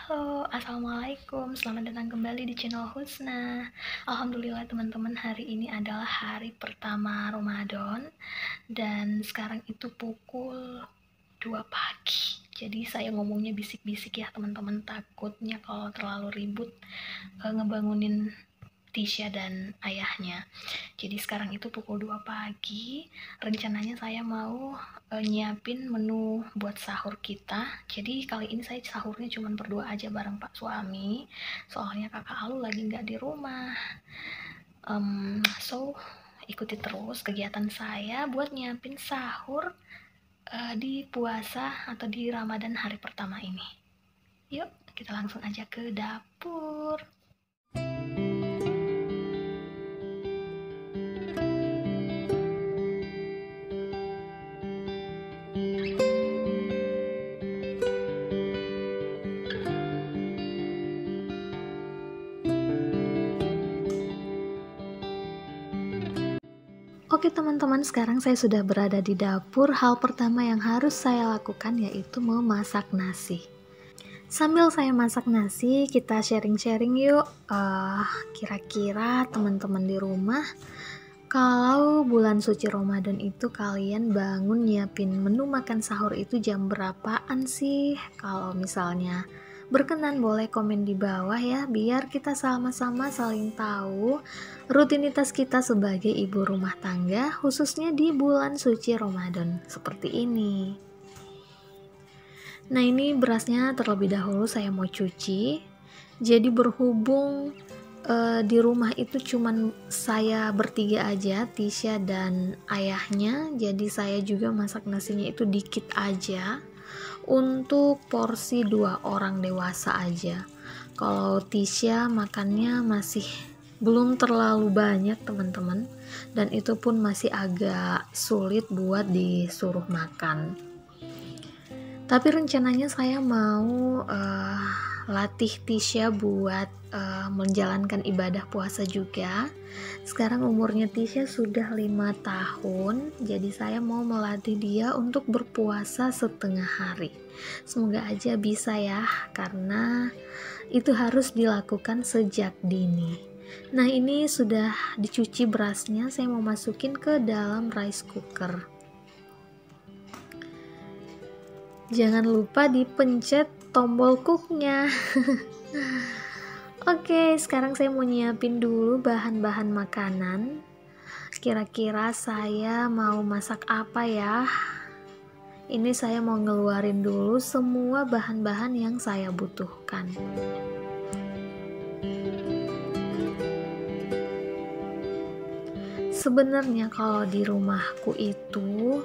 Halo, assalamualaikum. Selamat datang kembali di channel Husna. Alhamdulillah teman-teman, hari ini adalah hari pertama Ramadan dan sekarang itu pukul 2 pagi. Jadi saya ngomongnya bisik-bisik ya teman-teman, takutnya kalau terlalu ribut ngebangunin Tisha dan ayahnya. Jadi sekarang itu pukul 2 pagi. Rencananya saya mau nyiapin menu buat sahur kita. Jadi kali ini saya sahurnya cuma berdua aja bareng Pak suami. Soalnya kakak Alu lagi nggak di rumah. So ikuti terus kegiatan saya buat nyiapin sahur di puasa atau di Ramadan hari pertama ini. Yuk kita langsung aja ke dapur. Oke teman-teman, sekarang saya sudah berada di dapur. Hal pertama yang harus saya lakukan yaitu memasak nasi. Sambil saya masak nasi, kita sharing-sharing yuk. Kira-kira teman-teman di rumah, kalau bulan suci Ramadan itu kalian bangun nyiapin menu makan sahur itu jam berapaan sih? Kalau misalnya berkenan boleh komen di bawah ya, biar kita sama-sama saling tahu rutinitas kita sebagai ibu rumah tangga, khususnya di bulan suci Ramadan seperti ini. Nah, ini berasnya terlebih dahulu saya mau cuci. Jadi berhubung di rumah itu cuman saya bertiga aja, Tisha dan ayahnya, jadi saya juga masak nasinya itu dikit aja untuk porsi 2 orang dewasa aja. Kalau Tisha makannya masih belum terlalu banyak teman-teman, dan itu pun masih agak sulit buat disuruh makan. Tapi rencananya saya mau latih Tisha buat menjalankan ibadah puasa juga. Sekarang umurnya Tisha sudah 5 tahun, jadi saya mau melatih dia untuk berpuasa setengah hari. Semoga aja bisa ya, karena itu harus dilakukan sejak dini. Nah, ini sudah dicuci berasnya, saya mau masukin ke dalam rice cooker. Jangan lupa dipencet tombol cooknya. Oke, sekarang saya mau nyiapin dulu bahan-bahan makanan. Kira-kira saya mau masak apa ya? Ini saya mau ngeluarin dulu semua bahan-bahan yang saya butuhkan. Sebenarnya kalau di rumahku itu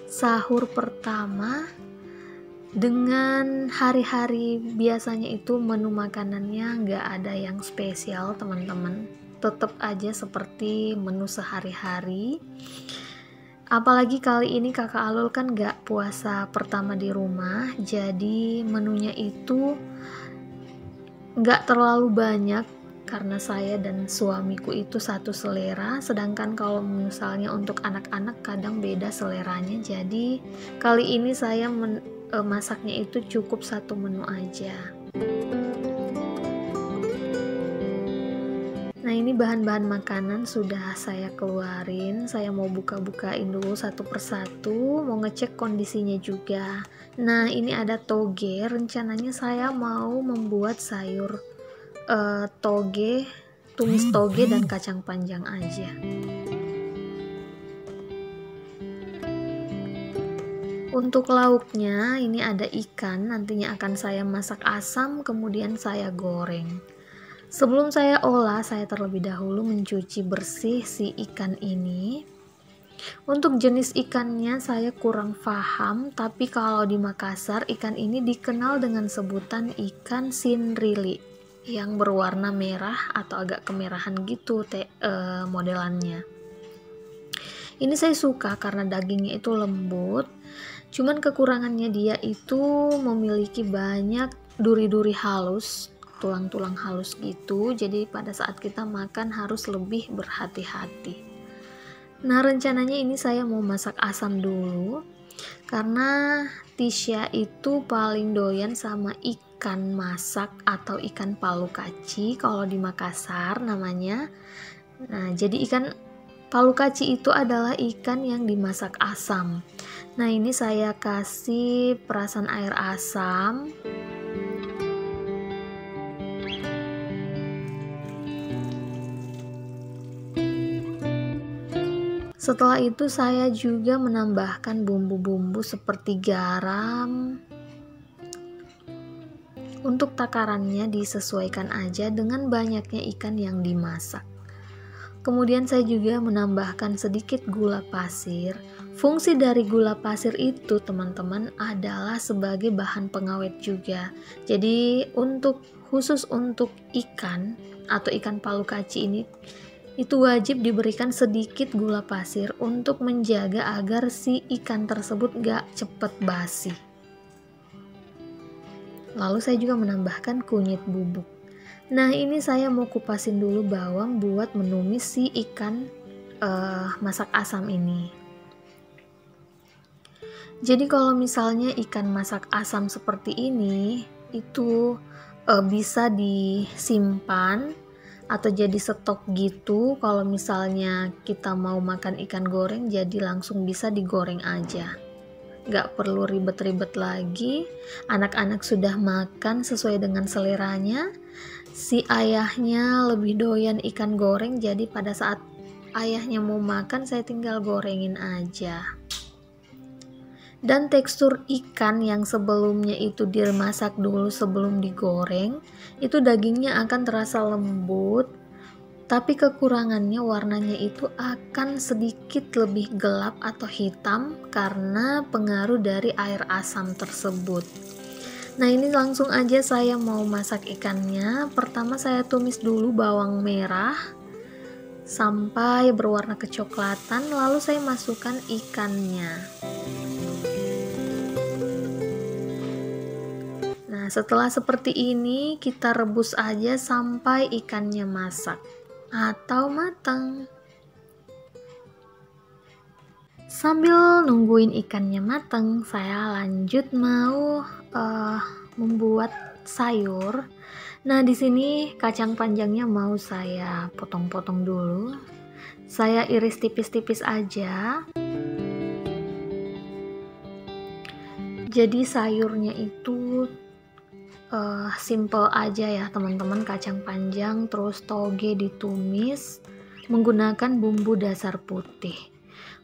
sahur pertama dengan hari-hari biasanya itu menu makanannya nggak ada yang spesial teman-teman, tetap aja seperti menu sehari-hari. Apalagi kali ini kakak Alul kan nggak puasa pertama di rumah, jadi menunya itu nggak terlalu banyak karena saya dan suamiku itu satu selera, sedangkan kalau misalnya untuk anak-anak kadang beda seleranya. Jadi kali ini saya masaknya itu cukup satu menu aja. Nah, ini bahan-bahan makanan sudah saya keluarin. Saya mau buka-bukain dulu satu persatu, mau ngecek kondisinya juga. Nah, ini ada toge. Rencananya saya mau membuat sayur toge, tumis toge dan kacang panjang aja. Untuk lauknya ini ada ikan, nantinya akan saya masak asam kemudian saya goreng. Sebelum saya olah, saya terlebih dahulu mencuci bersih si ikan ini. Untuk jenis ikannya saya kurang paham, tapi kalau di Makassar ikan ini dikenal dengan sebutan ikan sinrili yang berwarna merah atau agak kemerahan gitu modelannya. Ini saya suka karena dagingnya itu lembut. Cuman kekurangannya dia itu memiliki banyak duri-duri halus. tulang-tulang halus gitu, jadi pada saat kita makan harus lebih berhati-hati. Nah, rencananya ini saya mau masak asam dulu karena Tisha itu paling doyan sama ikan masak atau ikan palu kaci kalau di Makassar namanya. Nah, jadi ikan palu kaci itu adalah ikan yang dimasak asam. Nah, ini saya kasih perasan air asam. Setelah itu saya juga menambahkan bumbu-bumbu seperti garam. Untuk takarannya disesuaikan aja dengan banyaknya ikan yang dimasak. Kemudian saya juga menambahkan sedikit gula pasir. Fungsi dari gula pasir itu teman-teman adalah sebagai bahan pengawet juga. Jadi khusus untuk ikan atau ikan palu kaci ini itu wajib diberikan sedikit gula pasir untuk menjaga agar si ikan tersebut gak cepet basi. Lalu saya juga menambahkan kunyit bubuk. Nah, ini saya mau kupasin dulu bawang buat menumis si ikan masak asam ini. Jadi kalau misalnya ikan masak asam seperti ini itu bisa disimpan atau jadi stok gitu. Kalau misalnya kita mau makan ikan goreng, jadi langsung bisa digoreng aja, gak perlu ribet-ribet lagi. Anak-anak sudah makan sesuai dengan seleranya. Si ayahnya lebih doyan ikan goreng, jadi pada saat ayahnya mau makan saya tinggal gorengin aja. Dan tekstur ikan yang sebelumnya itu dimasak dulu sebelum digoreng, itu dagingnya akan terasa lembut, tapi kekurangannya warnanya itu akan sedikit lebih gelap atau hitam karena pengaruh dari air asam tersebut. Nah, ini langsung aja saya mau masak ikannya. Pertama saya tumis dulu bawang merah sampai berwarna kecoklatan, lalu saya masukkan ikannya. Nah, setelah seperti ini kita rebus aja sampai ikannya masak atau matang. Sambil nungguin ikannya matang, saya lanjut mau membuat sayur. Nah, di sini kacang panjangnya mau saya potong-potong dulu. Saya iris tipis-tipis aja. Jadi sayurnya itu simple aja ya teman-teman, kacang panjang terus toge ditumis menggunakan bumbu dasar putih.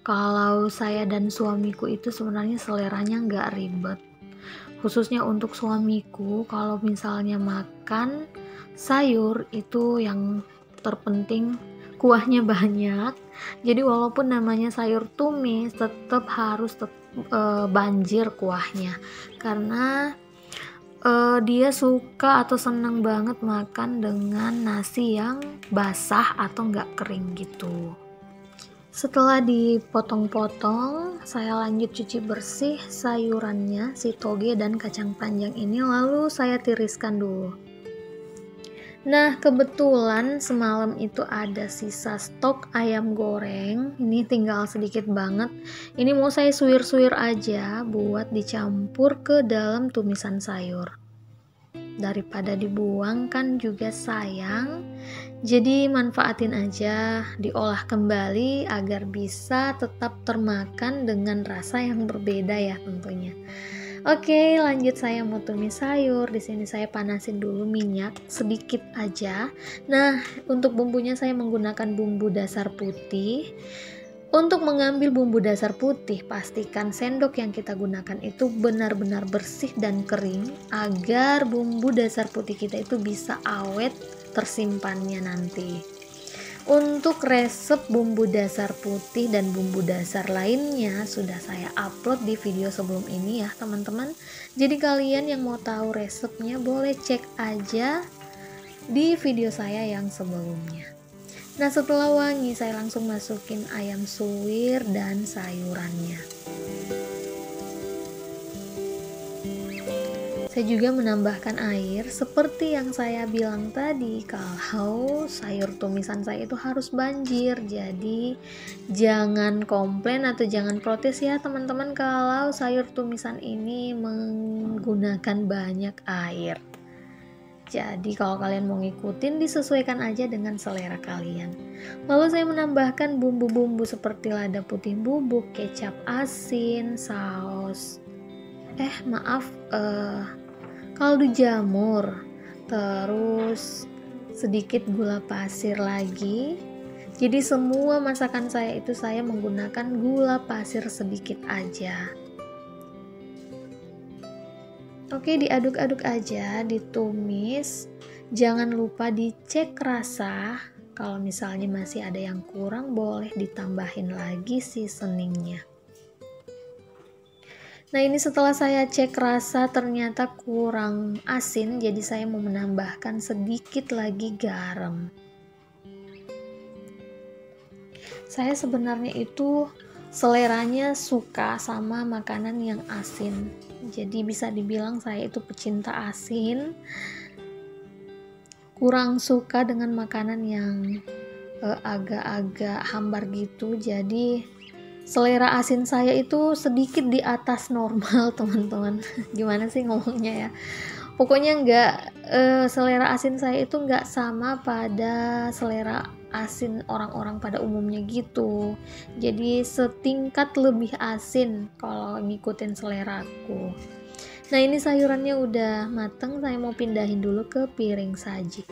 Kalau saya dan suamiku itu sebenarnya seleranya nggak ribet, khususnya untuk suamiku kalau misalnya makan sayur itu yang terpenting kuahnya banyak. Jadi walaupun namanya sayur tumis tetap harus banjir kuahnya karena dia suka atau senang banget makan dengan nasi yang basah atau nggak kering gitu. Setelah dipotong-potong, saya lanjut cuci bersih sayurannya, si toge dan kacang panjang ini, lalu saya tiriskan dulu. Nah, kebetulan semalam itu ada sisa stok ayam goreng, ini tinggal sedikit banget. Ini mau saya suwir-suwir aja buat dicampur ke dalam tumisan sayur. Daripada dibuang kan juga sayang, jadi manfaatin aja, diolah kembali agar bisa tetap termakan dengan rasa yang berbeda ya tentunya. Oke, lanjut saya mau tumis sayur. Di sini saya panasin dulu minyak sedikit aja. Nah, untuk bumbunya saya menggunakan bumbu dasar putih. Untuk mengambil bumbu dasar putih, pastikan sendok yang kita gunakan itu benar-benar bersih dan kering agar bumbu dasar putih kita itu bisa awet tersimpannya nanti. Untuk resep bumbu dasar putih dan bumbu dasar lainnya sudah saya upload di video sebelum ini ya teman-teman. Jadi kalian yang mau tahu resepnya boleh cek aja di video saya yang sebelumnya. Nah, setelah wangi saya langsung masukin ayam suwir dan sayurannya. Saya juga menambahkan air seperti yang saya bilang tadi, kalau sayur tumisan saya itu harus banjir. Jadi jangan komplain atau jangan protes ya teman-teman kalau sayur tumisan ini menggunakan banyak air. Jadi kalau kalian mau ngikutin, disesuaikan aja dengan selera kalian. Lalu saya menambahkan bumbu-bumbu seperti lada putih bubuk, kecap asin, saus kaldu jamur, terus sedikit gula pasir lagi. Jadi semua masakan saya itu saya menggunakan gula pasir sedikit aja. Oke, diaduk-aduk aja, ditumis. Jangan lupa dicek rasa. Kalau misalnya masih ada yang kurang, boleh ditambahin lagi seasoningnya. Nah, ini setelah saya cek rasa ternyata kurang asin, jadi saya mau menambahkan sedikit lagi garam. Saya sebenarnya itu seleranya suka sama makanan yang asin. Jadi bisa dibilang saya itu pecinta asin. Kurang suka dengan makanan yang agak-agak hambar gitu. Jadi selera asin saya itu sedikit di atas normal teman-teman. Gimana sih ngomongnya ya, pokoknya selera asin saya itu nggak sama pada selera asin orang-orang pada umumnya gitu. Jadi setingkat lebih asin kalau ngikutin seleraku. Nah, ini sayurannya udah mateng, saya mau pindahin dulu ke piring saji.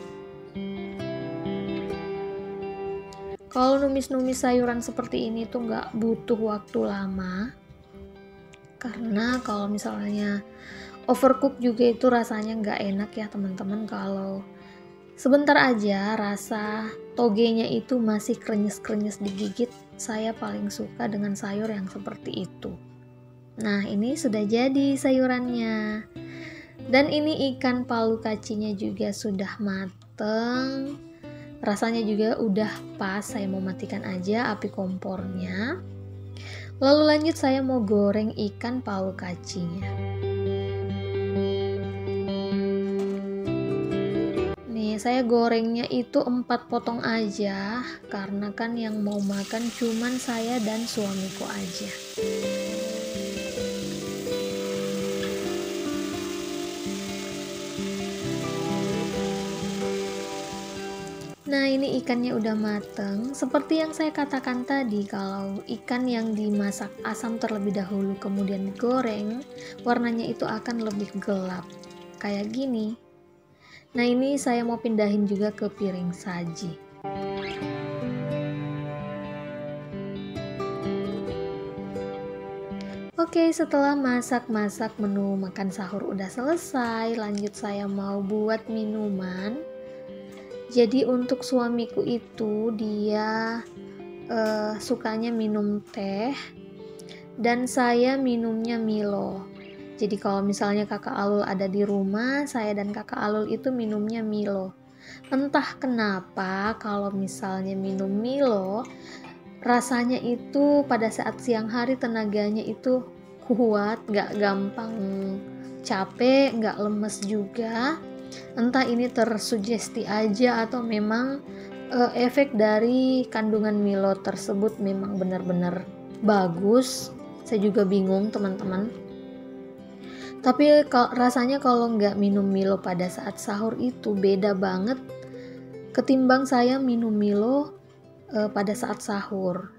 Kalau numis-numis sayuran seperti ini tuh nggak butuh waktu lama, karena kalau misalnya overcook juga itu rasanya nggak enak ya teman-teman. Kalau sebentar aja rasa togenya itu masih krenyes-krenyes digigit, saya paling suka dengan sayur yang seperti itu. Nah, ini sudah jadi sayurannya. Dan ini ikan palu kacinya juga sudah mateng. Rasanya juga udah pas, saya mau matikan aja api kompornya. Lalu lanjut saya mau goreng ikan palu kacinya. Nih, saya gorengnya itu 4 potong aja, karena kan yang mau makan cuman saya dan suamiku aja. Nah, ini ikannya udah mateng. Seperti yang saya katakan tadi, kalau ikan yang dimasak asam terlebih dahulu kemudian digoreng, warnanya itu akan lebih gelap. Kayak gini. Nah, ini saya mau pindahin juga ke piring saji. Oke, setelah masak-masak menu makan sahur udah selesai, lanjut saya mau buat minuman. Jadi untuk suamiku itu dia sukanya minum teh dan saya minumnya Milo. Jadi kalau misalnya kakak Alul ada di rumah, saya dan kakak Alul itu minumnya Milo. Entah kenapa kalau misalnya minum Milo, rasanya itu pada saat siang hari tenaganya itu kuat, gak gampang capek, gak lemes juga. Entah ini tersugesti aja atau memang efek dari kandungan Milo tersebut memang benar-benar bagus. Saya juga bingung teman-teman. Tapi rasanya kalau nggak minum Milo pada saat sahur itu beda banget ketimbang saya minum Milo pada saat sahur.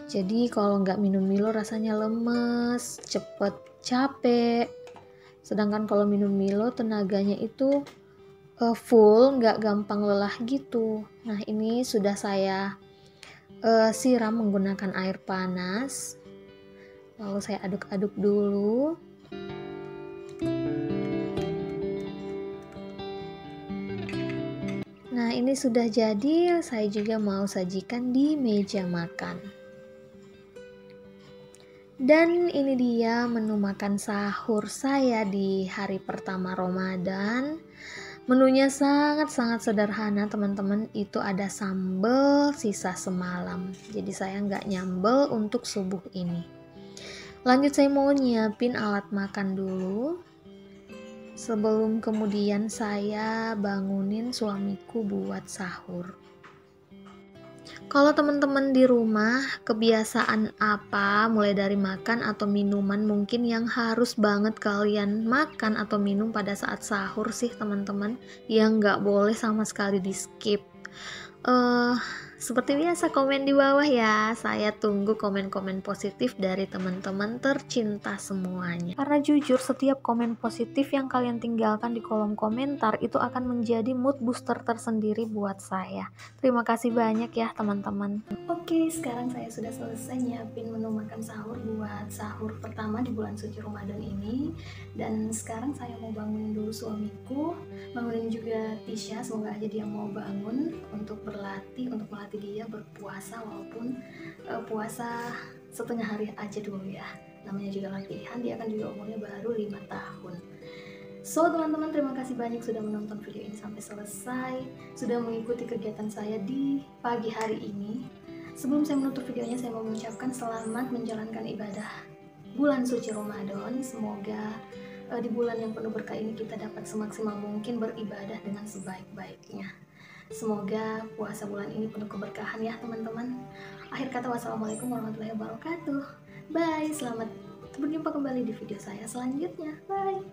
Jadi kalau nggak minum Milo rasanya lemes, cepet capek. Sedangkan kalau minum Milo tenaganya itu full, nggak gampang lelah gitu. Nah, ini sudah saya siram menggunakan air panas. Lalu saya aduk-aduk dulu. Nah, ini sudah jadi, saya juga mau sajikan di meja makan. Dan ini dia menu makan sahur saya di hari pertama Ramadan. Menunya sangat-sangat sederhana teman-teman. Itu ada sambal sisa semalam. Jadi saya nggak nyambel untuk subuh ini. Lanjut saya mau nyiapin alat makan dulu. sebelum kemudian saya bangunin suamiku buat sahur. Kalau teman-teman di rumah, kebiasaan apa mulai dari makan atau minuman mungkin yang harus banget kalian makan atau minum pada saat sahur sih teman-teman, yang nggak boleh sama sekali di skip? Seperti biasa komen di bawah ya. Saya tunggu komen-komen positif dari teman-teman tercinta semuanya. Karena jujur setiap komen positif yang kalian tinggalkan di kolom komentar itu akan menjadi mood booster tersendiri buat saya. Terima kasih banyak ya teman-teman. Oke, sekarang saya sudah selesai nyiapin menu makan sahur buat sahur pertama di bulan suci Ramadan ini. Dan sekarang saya mau bangunin dulu suamiku, bangunin juga Tisha, semoga aja dia mau bangun untuk berlatih, untuk melatih dia berpuasa walaupun puasa setengah hari aja dulu ya. Namanya juga latihan, dia kan juga umurnya baru 5 tahun. So teman-teman, terima kasih banyak sudah menonton video ini sampai selesai, sudah mengikuti kegiatan saya di pagi hari ini. Sebelum saya menutup videonya, saya mau mengucapkan selamat menjalankan ibadah bulan suci Ramadan. Semoga di bulan yang penuh berkah ini kita dapat semaksimal mungkin beribadah dengan sebaik-baiknya. Semoga puasa bulan ini penuh keberkahan ya teman-teman. Akhir kata, wassalamualaikum warahmatullahi wabarakatuh. Bye, selamat berjumpa kembali di video saya selanjutnya. Bye.